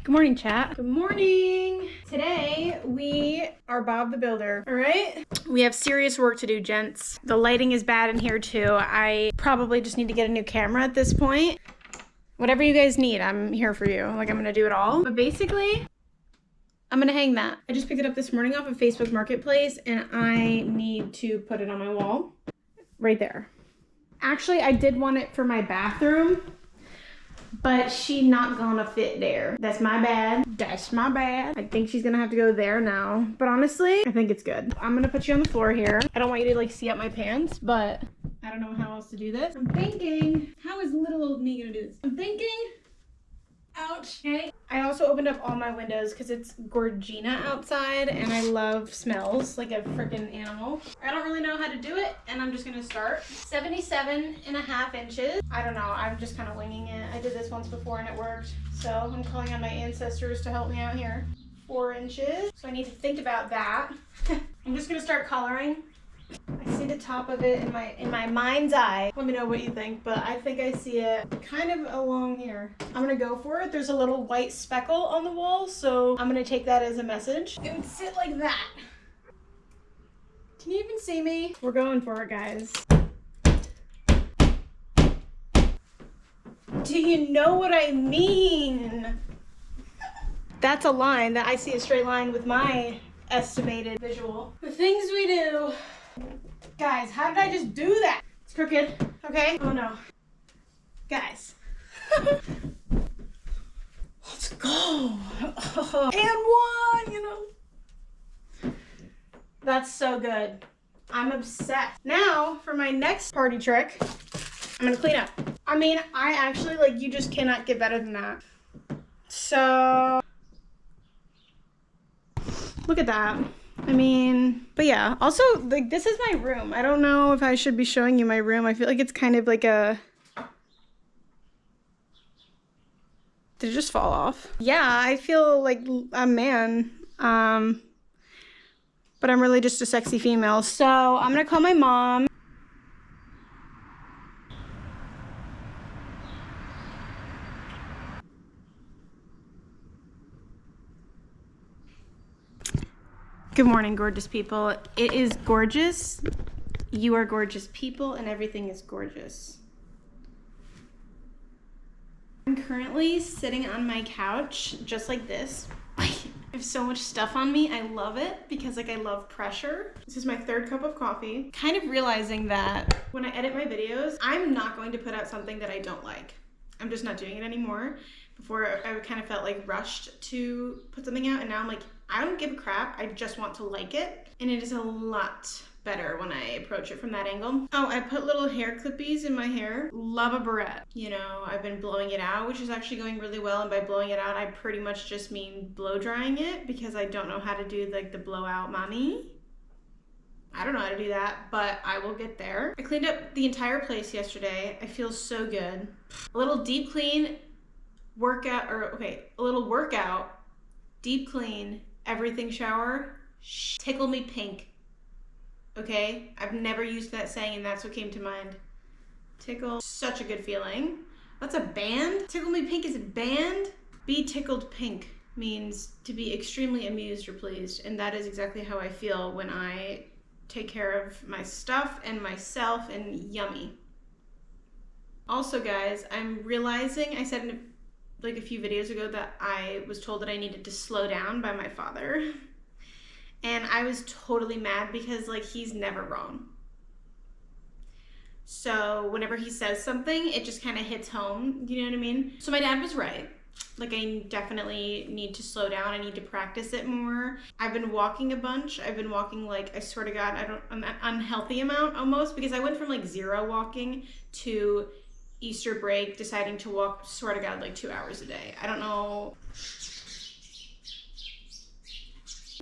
Good morning, chat. Good morning. Today, we are Bob the Builder, all right? We have serious work to do, gents. The lighting is bad in here too. I probably just need to get a new camera at this point. Whatever you guys need, I'm here for you. Like, I'm gonna do it all. But basically, I'm gonna hang that. I just picked it up this morning off of Facebook Marketplace and I need to put it on my wall. Right there. Actually, I did want it for my bathroom, but she not gonna fit there. That's my bad. That's my bad. I think she's gonna have to go there now. But honestly, I think it's good. I'm gonna put you on the floor here. I don't want you to like see up my pants, but I don't know how else to do this. I'm thinking, how is little old me gonna do this? I'm thinking, ouch. Okay. I also opened up all my windows because it's Gorgina outside and I love smells like a freaking animal. I don't really know how to do it and I'm just gonna start. 77.5 inches. I don't know, I'm just kind of winging it. I did this once before and it worked. So I'm calling on my ancestors to help me out here. 4 inches. So I need to think about that. I'm just gonna start coloring. I see the top of it in my mind's eye. Let me know what you think, but I think I see it kind of along here. I'm gonna go for it. There's a little white speckle on the wall, so I'm gonna take that as a message and sit like that. Can you even see me? We're going for it, guys. Do you know what I mean? That's a line that I see a straight line with my estimated visual. The things we do. Guys, how did I just do that? It's crooked, okay? Oh no. Guys. Let's go. And one, you know. That's so good. I'm obsessed. Now, for my next party trick, I'm gonna clean up. I mean, I actually, like, you just cannot get better than that. So, look at that. I mean, but yeah, also, like, this is my room. I don't know if I should be showing you my room. I feel like it's kind of like a... Did it just fall off? Yeah, I feel like a man, but I'm really just a sexy female. So I'm gonna call my mom. Good morning, gorgeous people. It is gorgeous. You are gorgeous people and everything is gorgeous. I'm currently sitting on my couch just like this. I have so much stuff on me. I love it because like I love pressure. This is my third cup of coffee. Kind of realizing that when I edit my videos, I'm not going to put out something that I don't like. I'm just not doing it anymore. Before I kind of felt like rushed to put something out and now I'm like, I don't give a crap. I just want to like it. And it is a lot better when I approach it from that angle. Oh, I put little hair clippies in my hair. Love a barrette. You know, I've been blowing it out, which is actually going really well. And by blowing it out, I pretty much just mean blow drying it because I don't know how to do like the blowout mommy. I don't know how to do that, but I will get there. I cleaned up the entire place yesterday. I feel so good. A little deep clean workout, a little workout, deep clean, everything shower, tickle me pink. Okay, I've never used that saying and that's what came to mind. Tickle, such a good feeling. That's a band? Tickle me pink is a band? Be tickled pink means to be extremely amused or pleased, and that is exactly how I feel when I take care of my stuff and myself and yummy. Also guys, I'm realizing, I said in like a few videos ago that I was told that I needed to slow down by my father. And I was totally mad because like he's never wrong. So whenever he says something, it just kind of hits home, you know what I mean? So my dad was right. Like I definitely need to slow down. I need to practice it more. I've been walking a bunch. I've been walking like, I swear to God, an unhealthy amount almost because I went from like 0 walking to Easter break deciding to walk, swear to God, like 2 hours a day. I don't know.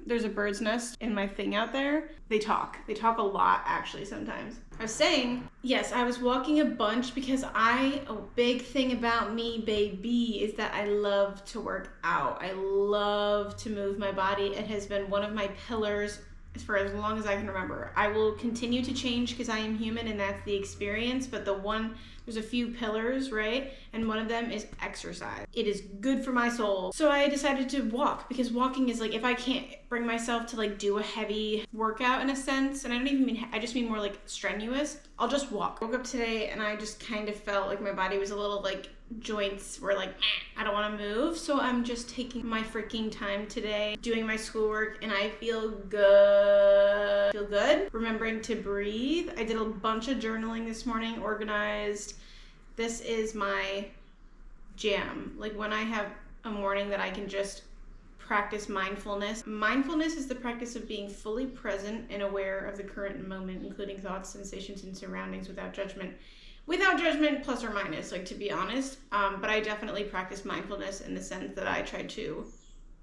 There's a bird's nest in my thing out there. They talk a lot actually sometimes. I was saying, yes, I was walking a bunch because a big thing about me, baby, is that I love to work out. I love to move my body. It has been one of my pillars for as long as I can remember. I will continue to change because I am human and that's the experience, but the one there's a few pillars, right? And one of them is exercise. It is good for my soul. So I decided to walk, because walking is like, if I can't bring myself to like do a heavy workout in a sense, and I don't even mean, I just mean more like strenuous, I'll just walk. I woke up today and I just kind of felt like my body was a little like, joints were like, I don't want to move. So I'm just taking my freaking time today, doing my schoolwork, and I feel good. Feel good. Remembering to breathe. I did a bunch of journaling this morning, organized. This is my jam. Like when I have a morning that I can just practice mindfulness. Mindfulness is the practice of being fully present and aware of the current moment, including thoughts, sensations, and surroundings without judgment. Without judgment, plus or minus, like to be honest. But I definitely practice mindfulness in the sense that I try to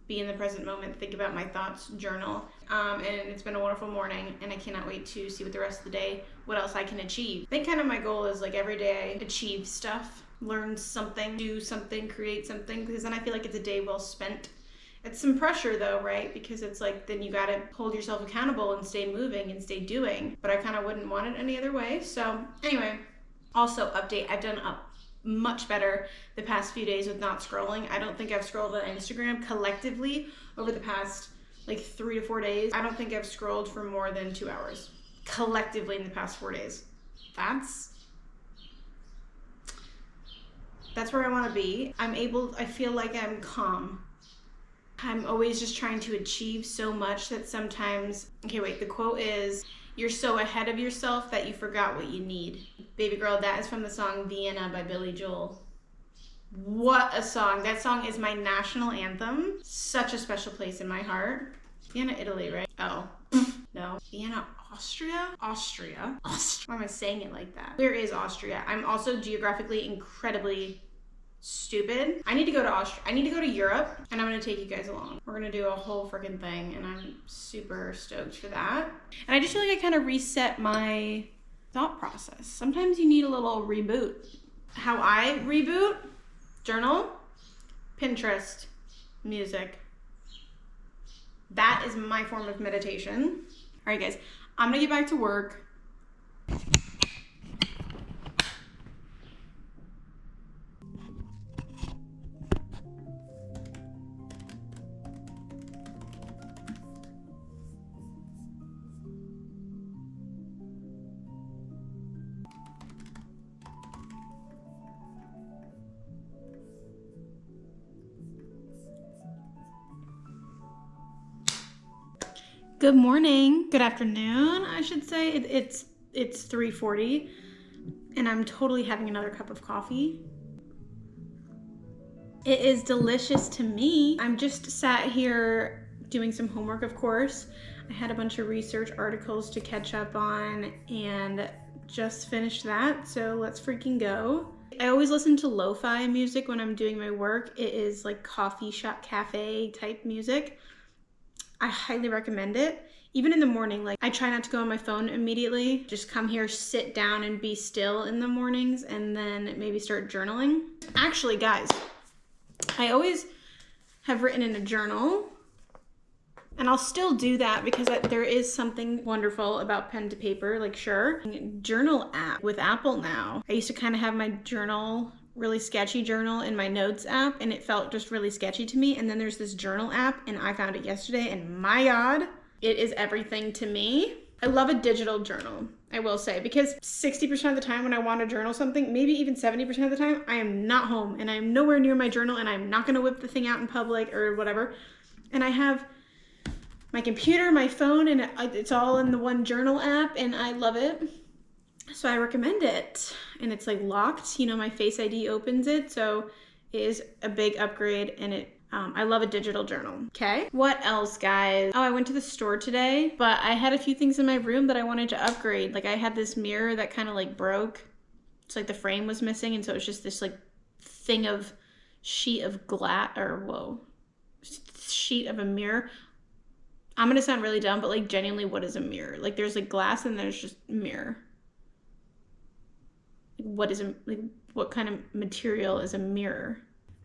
be in the present moment, think about my thoughts, journal. And it's been a wonderful morning, and I cannot wait to see what the rest of the day, what else I can achieve. I think kind of my goal is like every day I achieve stuff, learn something, do something, create something, because then I feel like it's a day well spent. It's some pressure though, right? Because it's like, then you gotta hold yourself accountable and stay moving and stay doing. But I kind of wouldn't want it any other way. So anyway, also update, I've done much better the past few days with not scrolling. I don't think I've scrolled on Instagram collectively over the past like 3 to 4 days. I don't think I've scrolled for more than 2 hours collectively in the past 4 days. That's where I want to be. I feel like I'm calm. I'm always just trying to achieve so much that sometimes, okay, wait, the quote is, you're so ahead of yourself that you forgot what you need. Baby girl, that is from the song Vienna by Billy Joel. What a song. That song is my national anthem. Such a special place in my heart. Vienna, Italy, right? Oh, no. Vienna, Austria? Austria. Why am I saying it like that? Where is Austria? I'm also geographically incredibly stupid. I need to go to Austria. I need to go to Europe, and I'm gonna take you guys along. We're gonna do a whole freaking thing, and I'm super stoked for that. And I just feel like I kind of reset my thought process. Sometimes you need a little reboot. How I reboot? Journal, Pinterest, music. That is my form of meditation. All right, guys, I'm gonna get back to work. Good morning, good afternoon, I should say. It's 3:40, and I'm totally having another cup of coffee. It is delicious to me. I'm just sat here doing some homework, of course. I had a bunch of research articles to catch up on and just finished that, so let's freaking go. I always listen to lo-fi music when I'm doing my work. It is like coffee shop cafe type music. I highly recommend it. Even in the morning, like I try not to go on my phone immediately. Just come here, sit down and be still in the mornings, and then maybe start journaling. Actually, guys, I always have written in a journal, and I'll still do that because there is something wonderful about pen to paper, like sure. Journal app with Apple now. I used to kind of have my journal, really sketchy journal in my notes app, and it felt just really sketchy to me. And then there's this journal app, and I found it yesterday, and my God, it is everything to me. I love a digital journal, I will say, because 60% of the time when I want to journal something, maybe even 70% of the time, I am not home and I'm nowhere near my journal, and I'm not going to whip the thing out in public or whatever. And I have my computer, my phone, and it's all in the one journal app, and I love it. So I recommend it. And it's like locked, you know, my Face ID opens it. So it is a big upgrade, and I love a digital journal. Okay. What else, guys? Oh, I went to the store today, but I had a few things in my room that I wanted to upgrade. Like I had this mirror that kind of like broke. It's like the frame was missing. And so it's just this like sheet of glass, or sheet of a mirror. I'm going to sound really dumb, but like genuinely, what is a mirror? Like there's like glass and there's just mirror. What kind of material is a mirror?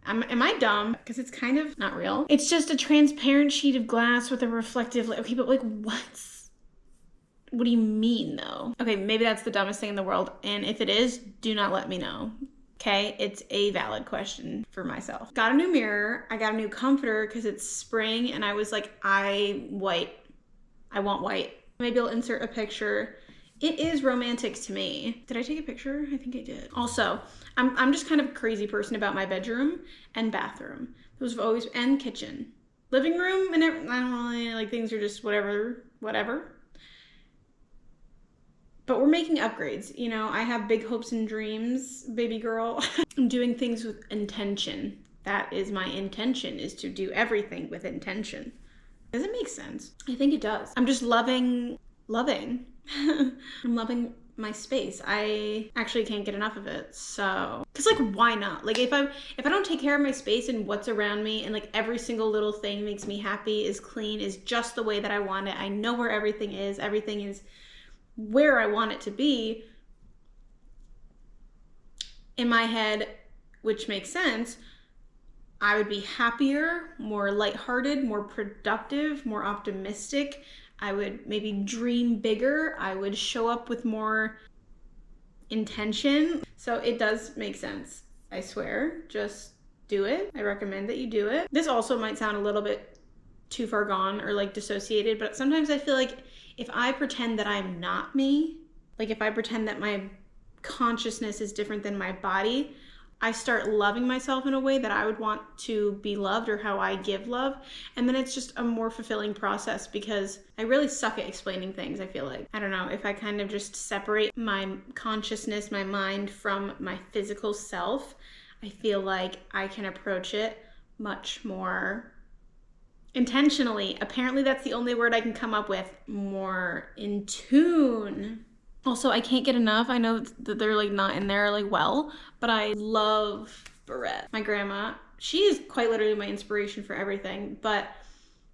Am I dumb? Because it's kind of not real. It's just a transparent sheet of glass with a reflective, okay, but like What do you mean though? Okay, maybe that's the dumbest thing in the world. And if it is, do not let me know. Okay, it's a valid question for myself. Got a new mirror. I got a new comforter because it's spring and I was like, I want white. Maybe I'll insert a picture. It is romantic to me. Did I take a picture? I think I did. Also, I'm just kind of a crazy person about my bedroom and bathroom. Those have always, and kitchen. Living room and I don't really, like, things are just whatever. But we're making upgrades. You know, I have big hopes and dreams, baby girl. I'm doing things with intention. That is my intention, is to do everything with intention. Does it make sense? I think it does. I'm just loving. I'm loving my space. I actually can't get enough of it. So, cause like, why not? Like if I don't take care of my space and what's around me and like every single little thing makes me happy, is clean, is just the way that I want it. I know where everything is where I want it to be in my head, which makes sense. I would be happier, more lighthearted, more productive, more optimistic. I would maybe dream bigger. I would show up with more intention. So it does make sense. I swear, just do it. I recommend that you do it. This also might sound a little bit too far gone or like dissociated, but sometimes I feel like if I pretend that I'm not me, like if I pretend that my consciousness is different than my body, I start loving myself in a way that I would want to be loved, or how I give love. And then it's just a more fulfilling process, because I really suck at explaining things, I feel like. I don't know, if I kind of just separate my consciousness, my mind from my physical self, I feel like I can approach it much more intentionally. Apparently that's the only word I can come up with. More in tune. Also, I can't get enough. I know that they're like not in there like well, but I love barrette. My grandma, she is quite literally my inspiration for everything. But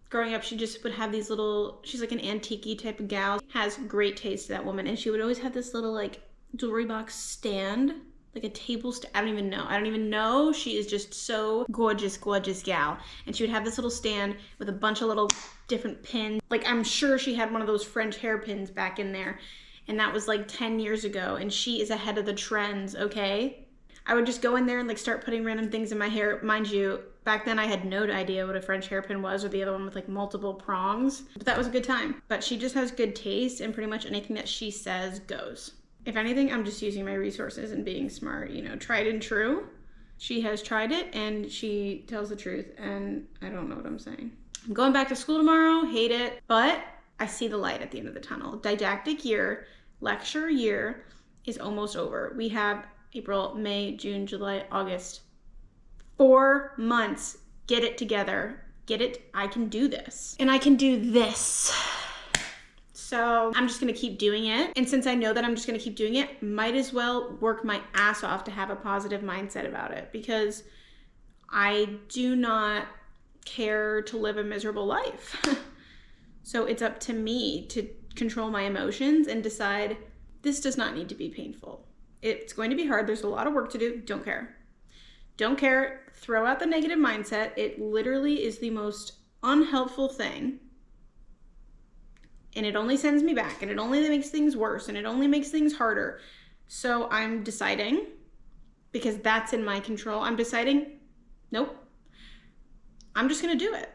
growing up, she just would have these little, she's like an antique-y type of gal. Has great taste, that woman. And she would always have this little like jewelry box stand, like a table stand. I don't even know. She is just so gorgeous gal. And she would have this little stand with a bunch of little different pins. Like, I'm sure she had one of those French hairpins back in there. And that was like 10 years ago, and she is ahead of the trends, okay? I would just go in there and like start putting random things in my hair. Mind you, back then I had no idea what a French hairpin was, or the other one with like multiple prongs. But that was a good time. But she just has good taste, and pretty much anything that she says goes. If anything, I'm just using my resources and being smart, you know, tried and true. She has tried it and she tells the truth, and I don't know what I'm saying. I'm going back to school tomorrow, hate it, but I see the light at the end of the tunnel. Didactic year, lecture year is almost over. We have April, May, June, July, August. 4 months. Get it together. Get it. I can do this. And I can do this. So I'm just gonna keep doing it. And since I know that I'm just gonna keep doing it, might as well work my ass off to have a positive mindset about it, because I do not care to live a miserable life. So it's up to me to control my emotions and decide this does not need to be painful. It's going to be hard. There's a lot of work to do. Don't care. Don't care. Throw out the negative mindset. It literally is the most unhelpful thing. And it only sends me back, and it only makes things worse, and it only makes things harder. So I'm deciding, because that's in my control, I'm deciding, nope, I'm just gonna do it.